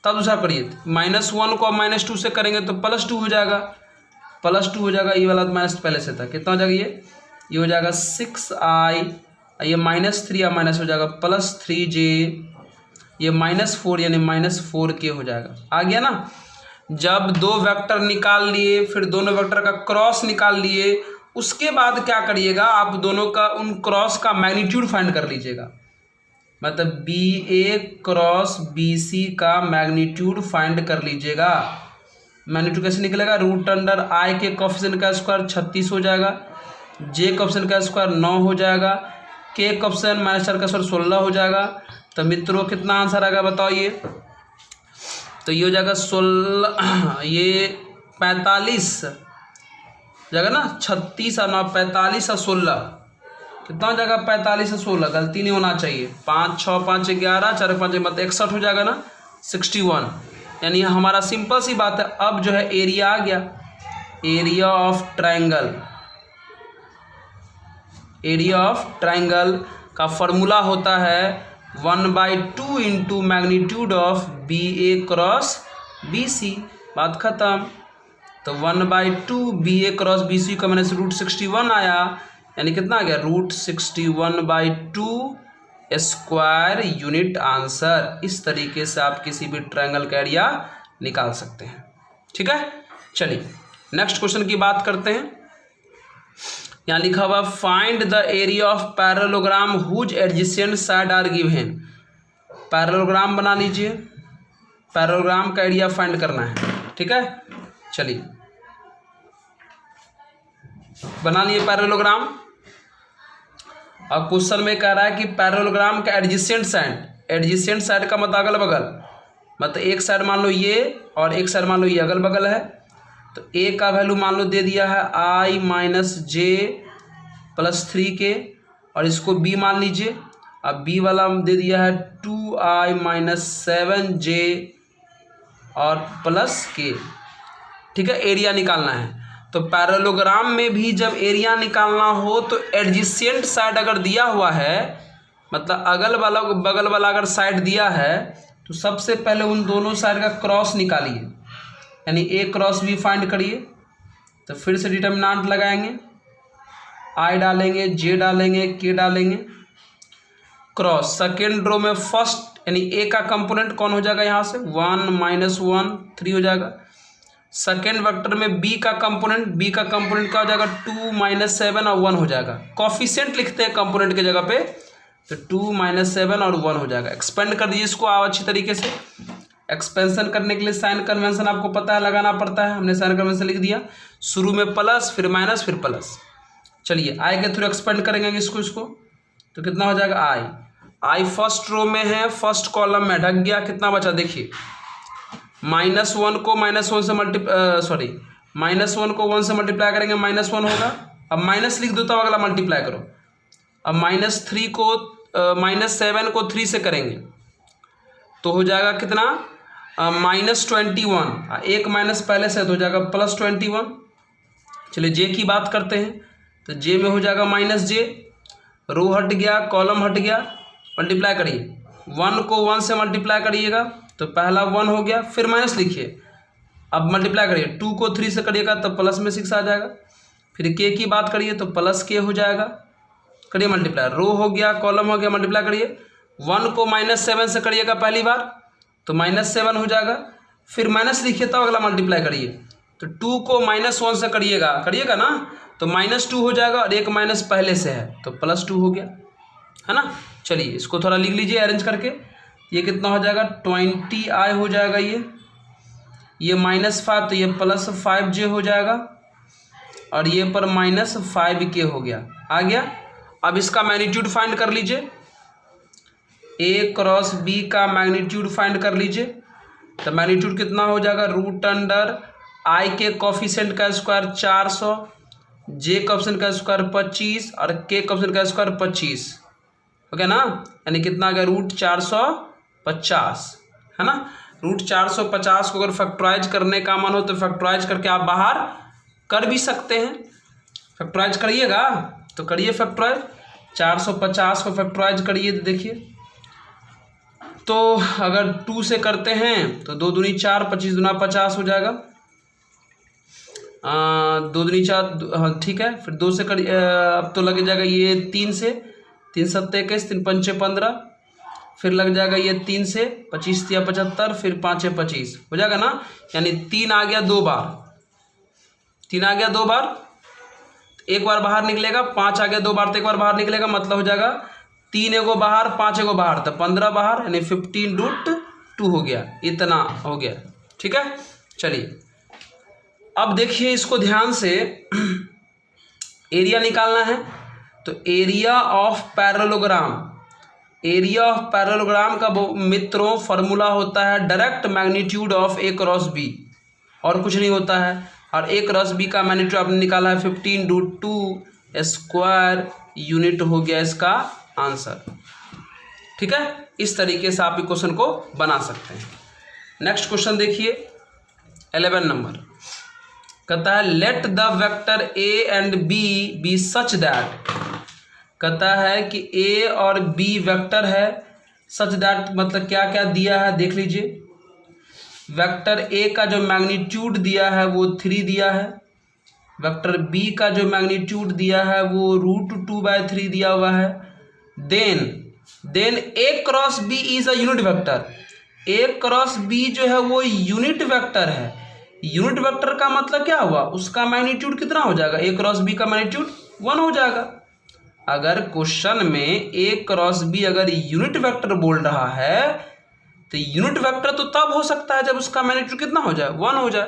तब दूसरा करिए। -1 को -2 से करेंगे तो +2 हो जाएगा, +2 हो जाएगा। ये वाला माइनस पहले से था, कितना हो जाएगा ये हो जाएगा 6i, ये -3 माइनस हो जाएगा +3j, ये -4 यानी -4k हो जाएगा। आ गया ना। जब दो वेक्टर निकाल लिए, फिर दोनों वेक्टर का क्रॉस निकाल लिए, उसके बाद क्या करिएगा, आप दोनों का उन क्रॉस का मैग्नीट्यूड फाइंड कर लीजिएगा। मतलब BA क्रॉस BC का मैग्नीट्यूड फाइंड कर लीजिएगा। मैग्नीट्यूड कैसे निकलेगा, √i के कोफिशिएंट का स्क्वायर 36 हो जाएगा, j कोफिशिएंट का स्क्वायर 9 हो जाएगा, k कोफिशिएंट -4 का स्क्वायर 16 हो जाएगा। तो मित्रों कितना आंसर आएगा बताओ ये, तो ये हो जाएगा 16, ये 45 जाएगा ना, 36 और 9 45 और 16 कितना हो जाएगा, 45 और 16, गलती नहीं होना चाहिए। 5 6 5 11 4 5 मतलब 61 हो जाएगा ना, 61। यानी हमारा सिंपल सी बात है। अब जो है एरिया आ गया, एरिया ऑफ ट्राइंगल का फॉर्मूला होता है 1/2 into magnitude of BA cross BC। बात खत्म। तो 1/2 BA क्रॉस BC का मैंने √61 आया, यानी कितना आ गया, √61/2 स्क्वायर यूनिट आंसर। इस तरीके से आप किसी भी ट्रायंगल का एरिया निकाल सकते हैं। ठीक है, चलिए नेक्स्ट क्वेश्चन की बात करते हैं। यहाँ लिखा हुआ find the area of parallelogram whose adjacent side are given. Parallelogram बना लीजिए, पैरेललोग्राम का एरिया फाइंड करना है। ठीक है, चलिए बना लिए पैरेललोग्राम। अब क्वेश्चन में कह रहा है कि पैरेललोग्राम का एडजेसेंट साइड का मतलब अगल बगल, मतलब एक साइड मान लो ये और एक साइड मान लो ये अगल बगल है। तो a का वैल्यू मान लो दे दिया है i - j + 3k, और इसको b मान लीजिए। अब b वाला दे दिया है 2i - 7j और +k। ठीक है, एरिया निकालना है। तो पैरेललोग्राम में भी जब एरिया निकालना हो तो एडजेसेंट साइड अगर दिया हुआ है, मतलब अगल वाला बगल वाला अगर साइड दिया है, तो सबसे पहले उन दोनों साइड का क्रॉस निकालिए, यानी a क्रॉस b फाइंड करिए। तो फिर से डिटर्मिनेंट लगाएंगे, i डालेंगे, j डालेंगे, k डालेंगे, क्रॉस। सेकेंड रो में फर्स्ट यानी a का कंपोनेंट कौन हो जाएगा, यहाँ से 1 - 1 3 हो जाएगा। सेकेंड वेक्टर में b का कंपोनेंट क्या हो जाएगा, 2 - 7 और 1 हो जाएगा। कोफिशिएंट लिखते हैं कंपोनेंट की जगह पे, तो 2 - 7 और 1 हो जाएगा। एक्सपेंड कर दीजिए इसको आप अच्छी तरीके से। एक्सपेंशन करने के लिए साइन कन्वेंशन आपको पता है लगाना पड़ता है, हमने साइन कन्वेंशन लिख दिया। शुरू में प्लस, फिर माइनस, फिर प्लस। चलिए आई के थ्रू एक्सपेंड करेंगे इसको, तो कितना हो जाएगा, आई फर्स्ट रो में है, फर्स्ट कॉलम में ढक गया। कितना बचा देखिए, -1 को -1 से -1 को 1 से मल्टीप्लाई करेंगे, -1 होगा। अब माइनस लिख दो, तब अगला मल्टीप्लाई करो। अब -3 को -7 को 3 से करेंगे तो हो जाएगा कितना, -21। एक माइनस पहले से तो हो जाएगा +21। चलिए जे की बात करते हैं, तो जे में हो जाएगा -j, रो हट गया, कॉलम हट गया, मल्टीप्लाई करिए। 1 को 1 से मल्टीप्लाई करिएगा तो पहला 1 हो गया, फिर माइनस लिखिए। अब मल्टीप्लाई करिए, 2 को 3 से करिएगा तो प्लस में 6 आ जाएगा। फिर k की बात करिए तो +k हो जाएगा, करिए मल्टीप्लाई। रो हो गया, कॉलम हो गया, मल्टीप्लाई करिए। 1 को -7 से करिएगा पहली बार तो -7 हो जाएगा, फिर माइनस लिखिए तब अगला मल्टीप्लाई करिए। तो 2 को -1 से करिएगा ना, तो -2 हो जाएगा, और एक माइनस पहले से है तो +2 हो गया, है ना। चलिए इसको थोड़ा लिख लीजिए अरेंज करके। ये कितना हो जाएगा, 20i हो जाएगा। ये -5 तो ये +5j हो जाएगा, और ये पर -5k हो गया, आ गया। अब इसका मैग्नीट्यूड फाइंड कर लीजिए, a क्रॉस b का मैग्नीट्यूड फाइंड कर लीजिए। तो मैग्नीट्यूड कितना हो जाएगा, √i के कोफिशिएंट का स्क्वायर 400, j कोफिशिएंट का स्क्वायर 25 और k कोफिशिएंट का स्क्वायर 25, ओके ना। यानी कितना आ गया, √450, है ना। √450 को अगर फैक्टराइज करने का मन हो तो फैक्टराइज करके आप बाहर कर भी सकते हैं। फैक्टराइज करिएगा तो करिए फैक्टराइज, 450 को फैक्टराइज करिए तो देखिए, तो अगर 2 से करते हैं तो 2 दूनी 4, 25 दूना 50 हो जाएगा, 2 दूनी 4, हाँ ठीक है। फिर 2 से करिए, अब तो लग जाएगा ये 3 से, 3 7 21, 3 5 15, फिर लग जाएगा ये 3 से, 25 या 75, फिर 5 25 हो जाएगा ना, यानी 3 आ गया 2 बार, 3 आ गया 2 बार, एक बार बाहर निकलेगा, 5 आ गया 2 बार तो एक बार बाहर निकलेगा, मतलब हो जाएगा 3 एगो बाहर 5 एगो बाहर, तो 15 बाहर, यानी 15√2 हो गया, इतना हो गया। ठीक है, चलिए अब देखिए इसको ध्यान से, एरिया निकालना है। तो area of parallelogram, area of parallelogram का मित्रों फॉर्मूला होता है direct magnitude of A cross B, और कुछ नहीं होता है। और ए क्रॉस बी का मैग्नीट्यूड आपने निकाला है 15√2 स्क्वायर यूनिट हो गया इसका आंसर। ठीक है, इस तरीके से आप इस क्वेश्चन को बना सकते हैं। नेक्स्ट क्वेश्चन देखिए 11 नंबर, कहता है let the vector A and B be such that, कहता है कि ए और बी वेक्टर है, सच दैट मतलब क्या क्या दिया है देख लीजिए। वेक्टर ए का जो मैग्नीट्यूड दिया है वो 3 दिया है, वेक्टर बी का जो मैग्नीट्यूड दिया है वो √2/3 दिया हुआ है। Then A cross B is a unit vector, A cross B जो है वो यूनिट वेक्टर है। यूनिट वेक्टर का मतलब क्या हुआ, उसका मैग्नीट्यूड कितना हो जाएगा, ए क्रॉस बी का मैग्नीट्यूड 1 हो जाएगा। अगर क्वेश्चन में ए क्रॉस बी अगर यूनिट वेक्टर बोल रहा है तो यूनिट वेक्टर तो तब हो सकता है जब उसका मैग्नीट्यूड कितना हो जाए, 1 हो जाए।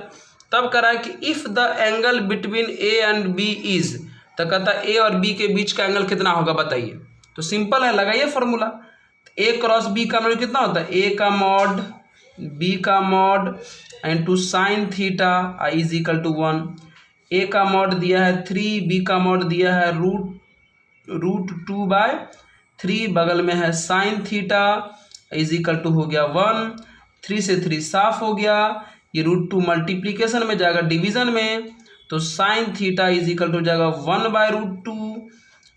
तब कह रहा है कि if the angle between A and B is, तो कहता है ए और बी के बीच का एंगल कितना होगा बताइए। तो सिंपल है, लगाइए फॉर्मूला। ए क्रॉस बी का मैग्नीट्यूड कितना होता है, ए का मॉड बी का mod into sine theta I is equal to 1। A का मॉड दिया है 3, बी का मॉड दिया है √2/3, बगल में है sine theta is equal to हो गया 1, 3 से 3 साफ हो गया, ये √2 मल्टीप्लीकेशन में जाएगा डिवीजन में, तो sine theta is equal to हो जाएगा 1/√2।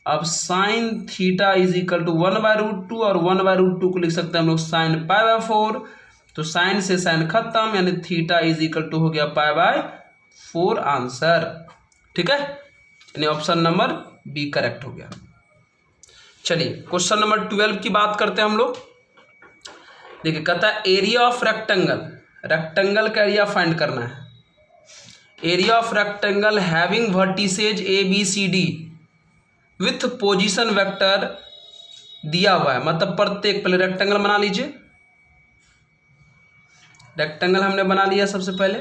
अब sine theta is equal to 1/√2 और 1/√2 को लिख सकते हैं हम लोग साइन π/4, तो साइन से साइन खत्म, यानी थीटा इज इक्वल टू हो गया π/4 आंसर। ठीक है, यानी ऑप्शन नंबर बी करेक्ट हो गया। चलिए क्वेश्चन नंबर 12 की बात करते हैं हम लोग। देखिए कहता है एरिया ऑफ रेक्टेंगल, रेक्टेंगल का एरिया फाइंड करना है। Area of rectangle having vertices A B C D with position vector दिया हुआ है, मतलब प्रत्येक, पहले रेक्टेंगल बना लीजिए। रेक्टेंगल हमने बना लिया सबसे पहले,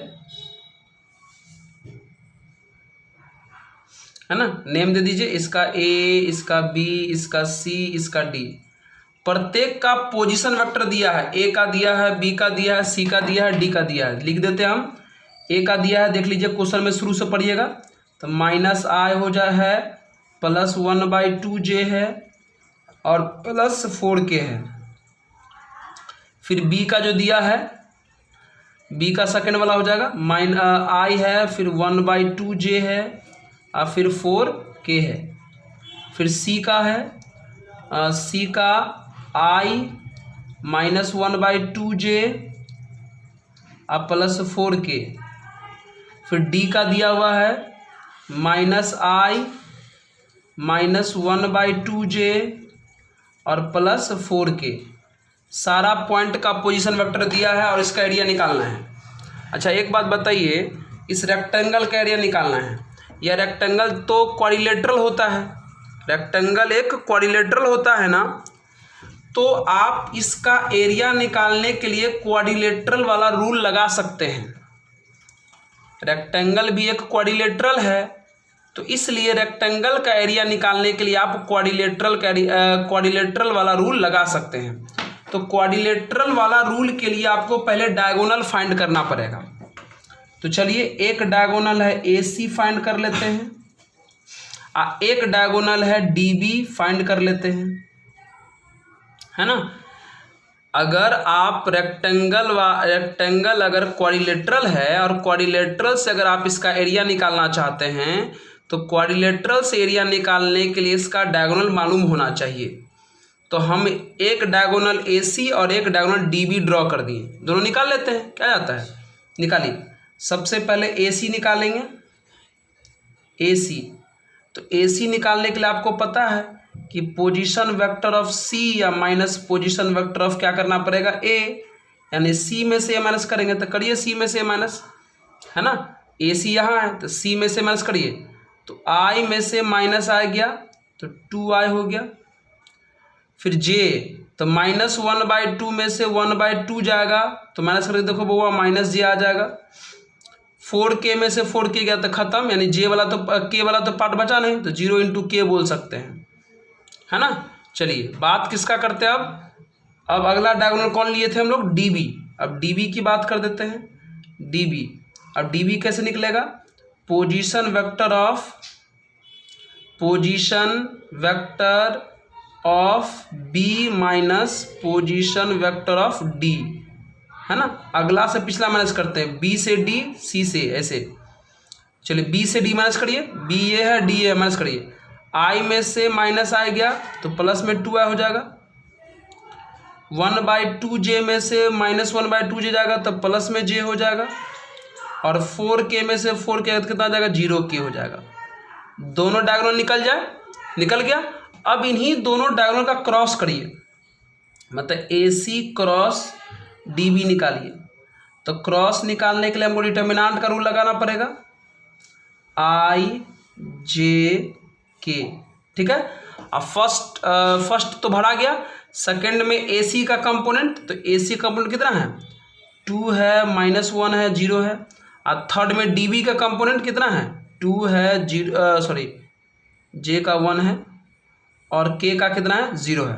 है ना, नेम दे दीजिए, इसका ए, इसका बी, इसका सी, इसका डी। प्रत्येक का पोजीशन वेक्टर दिया है, ए का दिया है, बी का दिया है, सी का दिया है, डी का दिया है। लिख देते हैं हम। ए का दिया है, देख लीजिए क्वेश्चन में शुरू से पढ़िएगा, तो -i हो जाए है, +1/2j है और +4k है। फिर बी का जो दिया है, बी का सेकंड वाला हो जाएगा, -i है, फिर 1/2j है और फिर 4k है। फिर सी का है, सी का i -1/2j और +4k। फिर डी का दिया हुआ है -i -1/2j और +4k। सारा पॉइंट का पोजीशन वेक्टर दिया है और इसका एरिया निकालना है। अच्छा एक बात बताइए, इस रेक्टेंगल का एरिया निकालना है। यह रेक्टेंगल तो क्वाड्रिलेटरल होता है, रेक्टेंगल एक क्वाड्रिलेटरल होता है ना, तो आप इसका एरिया निकालने के लिए क्वाड्रिलेटरल वाला रूल लगा सकते हैं। रेक्टेंगल भी एक क्वाड्रिलेटरल है, तो इसलिए रेक्टेंगल का एरिया निकालने के लिए आप क्वाड्रिलेटरल वाला रूल लगा सकते हैं। तो क्वाड्रिलेटरल वाला रूल के लिए आपको पहले डायगोनल फाइंड करना पड़ेगा। तो चलिए एक डायगोनल है AC फाइंड कर लेते हैं, एक डायगोनल है DB फाइंड कर लेते हैं, है ना। अगर आप रेक्टेंगल अगर क्वाड्रिलेटरल है और क्वाड्रिलेटरल से अगर आप इसका एरिया निकालना चाहते हैं तो क्वाड्रिलेटरल्स एरिया निकालने के लिए इसका डायगोनल मालूम होना चाहिए। तो हम एक डायगोनल AC और एक डायगोनल DB ड्रॉ कर दिए, दोनों निकाल लेते हैं। क्या जाता है, निकालिए। सबसे पहले AC निकालेंगे, AC। तो AC निकालने के लिए आपको पता है कि पोजीशन वेक्टर ऑफ C या माइनस पोजीशन वेक्टर ऑफ क्या करना पड़ेगा, A, यानी C में से A माइनस करेंगे। तो करिए C में से A माइनस, है ना, AC यहाँ है तो C में से माइनस करिए, तो I में से माइनस आ गया तो 2I हो गया। फिर J, तो -1/2 में से 1/2 जाएगा तो माइनस करके देखो वो -J आ जाएगा। 4K में से 4K गया तो खत्म, यानी J वाला तो K वाला तो पार्ट बचा नहीं, तो 0 × K बोल सकते हैं, है ना। चलिए बात किसका करते हैं अब अगला डायगोनल कौन लिए थे हम लोग, DB। अब DB की बात कर देते हैं, DB। अब DB कैसे निकलेगा, position vector of B minus position vector of D, है ना। अगला से पिछला माइनस करते हैं, B से D, C से, ऐसे। चलिए B से D माइनस करिए, B ये है, D ये है, माइनस करिए। I में से माइनस आ गया तो प्लस में 2I हो जाएगा। 1/2J में से -1/2J जाएगा तो प्लस में J हो जाएगा। और 4K में से 4K कितना आ जाएगा, 0K हो जाएगा। दोनों डायगोनल निकल गया। अब इन्हीं दोनों डायगोनल का क्रॉस करिए, मतलब AC क्रॉस DB निकालिए। तो क्रॉस निकालने के लिए हमको डिटर्मिनेंट का रूल लगाना पड़ेगा, IJK, ठीक है। अब फर्स्ट तो भरा गया, सेकंड में AC का कंपोनेंट, तो AC कंपोनेंट कितना है, 2 है, -1 है, 0 है। और थर्ड में DB का कंपोनेंट कितना है, 2 है, J का 1 है और K का कितना है, 0 है।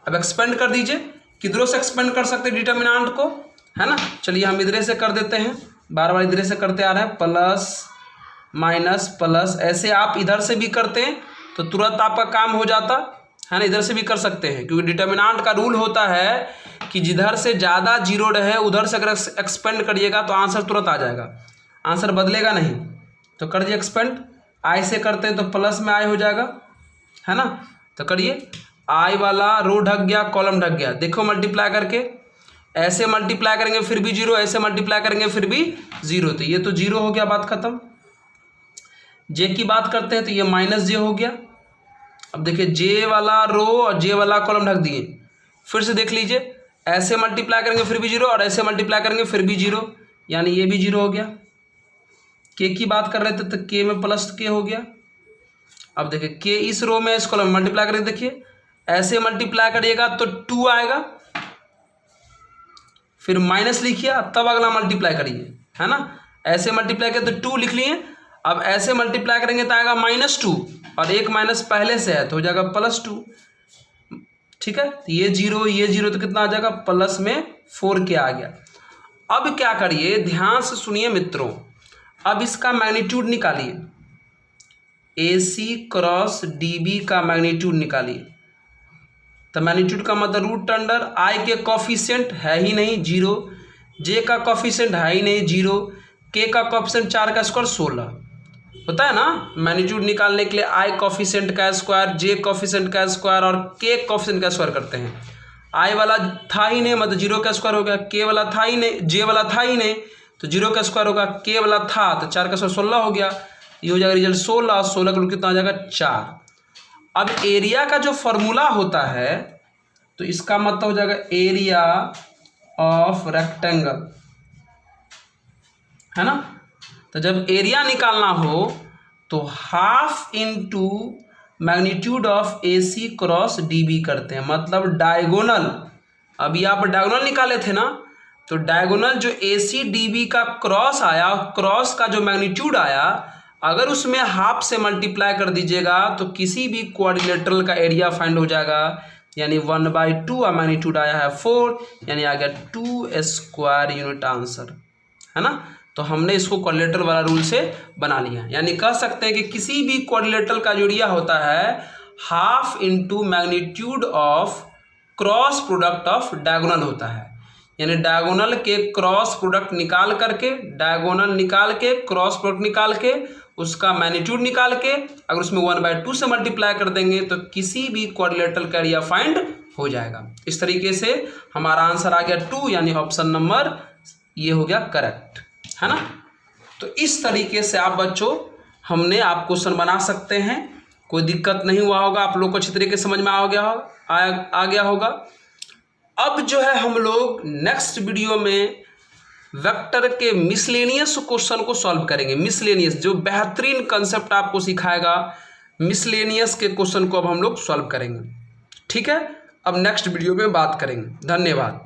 अब एक्सपेंड कर दीजिए, किधरों से एक्सपेंड कर सकते हैं डिटर्मिनेंट को, है ना। चलिए हम इधर से कर देते हैं, बार बार इधर से करते आ रहे हैं, प्लस माइनस प्लस, ऐसे आप इधर से भी करते हैं तो तुरंत आपका काम हो जाता है ना। इधर से भी कर सकते हैं, क्योंकि डिटर्मिनेंट का रूल होता है कि जिधर से ज़्यादा जीरो रहे उधर से अगर एक्सपेंड करिएगा तो आंसर तुरंत आ जाएगा, आंसर बदलेगा नहीं। तो कर दिए एक्सपेंड, I से करते हैं तो प्लस में I हो जाएगा, है ना। तो करिए, I वाला रो ढक गया, कॉलम ढक गया। देखो मल्टीप्लाई करके, ऐसे मल्टीप्लाई करेंगे फिर भी 0, ऐसे मल्टीप्लाई करेंगे फिर भी 0, तो ये तो 0 हो गया, बात खत्म। J की बात करते हैं तो ये -J हो गया। अब देखिए J वाला रो और J वाला कॉलम ढक दिए। फिर से देख लीजिए, ऐसे मल्टीप्लाई करेंगे फिर भी 0 और ऐसे मल्टीप्लाई करेंगे फिर भी 0, यानी ये भी 0 हो गया। K की बात कर रहे थे तो K में प्लस K हो गया। अब देखिए K इस रो में इस कॉलम में मल्टीप्लाई करेंगे, देखिए ऐसे मल्टीप्लाई करिएगा तो 2 आएगा, फिर माइनस लिखिए तब अगला मल्टीप्लाई करिए, है ना। ऐसे मल्टीप्लाई किया तो 2 लिख लिए। अब ऐसे मल्टीप्लाई करेंगे तो आएगा -2 और एक माइनस पहले से है तो हो जाएगा +2, ठीक है। तो ये 0 तो कितना आ जाएगा, प्लस में 4K आ गया। अब क्या करिए, ध्यान से सुनिए मित्रों, अब इसका मैग्नीट्यूड निकालिए, AC क्रॉस DB का मैग्नीट्यूड निकालिए। तो मैग्नीट्यूड का मतलब √अंडर I के कॉफिशिएंट है ही नहीं 0, J का कॉफिशिएंट है ही नहीं 0, K का कॉफिशिएंट 4 का स्क्वायर 16 होता है ना। मैग्नीट्यूड निकालने के लिए I कॉफिशिएंट का स्क्वायर, J कॉफिशिएंट का स्क्वायर और K कॉफिशिएंट का स्क्वायर करते हैं। I वाला था ही नहीं, मतलब 0 का स्क्वायर हो गया, K वाला था ही नहीं, J वाला था ही नहीं तो 0 का स्क्वायर होगा, K वाला था तो 4 का स्क्वायर 16 हो गया, ये हो जाएगा रिजल्ट 16 का कितना आ जाएगा 4। अब एरिया का जो फॉर्मूला होता है तो इसका मतलब हो जाएगा एरिया ऑफ रेक्टेंगल, है ना। तो जब एरिया निकालना हो तो ½ into magnitude of AC cross DB करते हैं, मतलब डायगोनल। अभी आप डायगोनल निकाले थे ना, तो डायगोनल जो AC DB का क्रॉस आया, क्रॉस का जो मैग्नीट्यूड आया, अगर उसमें ½ से मल्टीप्लाई कर दीजिएगा तो किसी भी क्वाड्रिलेटरल का एरिया फाइंड हो जाएगा, यानी 1/2 और मैग्नीट्यूड आया है 4, यानी आ गया 2² यूनिट आंसर, है ना। तो हमने इसको क्वाड्रिलेटरल वाला रूल से बना लिया, यानी कह सकते हैं कि किसी भी क्वाड्रिलेटरल का जो एरिया होता है ½ into magnitude of cross product of diagonal होता है, यानी डायगोनल के क्रॉस प्रोडक्ट निकाल करके, डायगोनल निकाल के क्रॉस प्रोडक्ट निकाल के उसका मैग्नीट्यूड निकाल के अगर उसमें 1/2 से मल्टीप्लाई कर देंगे तो किसी भी क्वाड्रिलेटरल का एरिया फाइंड हो जाएगा। इस तरीके से हमारा आंसर आ गया 2, यानी ऑप्शन नंबर ये हो गया करेक्ट, है ना। तो इस तरीके से आप बच्चों हमने आप क्वेश्चन बना सकते हैं, कोई दिक्कत नहीं हुआ होगा, आप लोग को अच्छी तरीके से समझ में आ गया होगा। अब जो है हम लोग नेक्स्ट वीडियो में वेक्टर के मिसलेनियस क्वेश्चन को सॉल्व करेंगे। मिसलेनियस जो बेहतरीन कंसेप्ट आपको सिखाएगा, मिसलेनियस के क्वेश्चन को अब हम लोग सॉल्व करेंगे। ठीक है, अब नेक्स्ट वीडियो में बात करेंगे। धन्यवाद।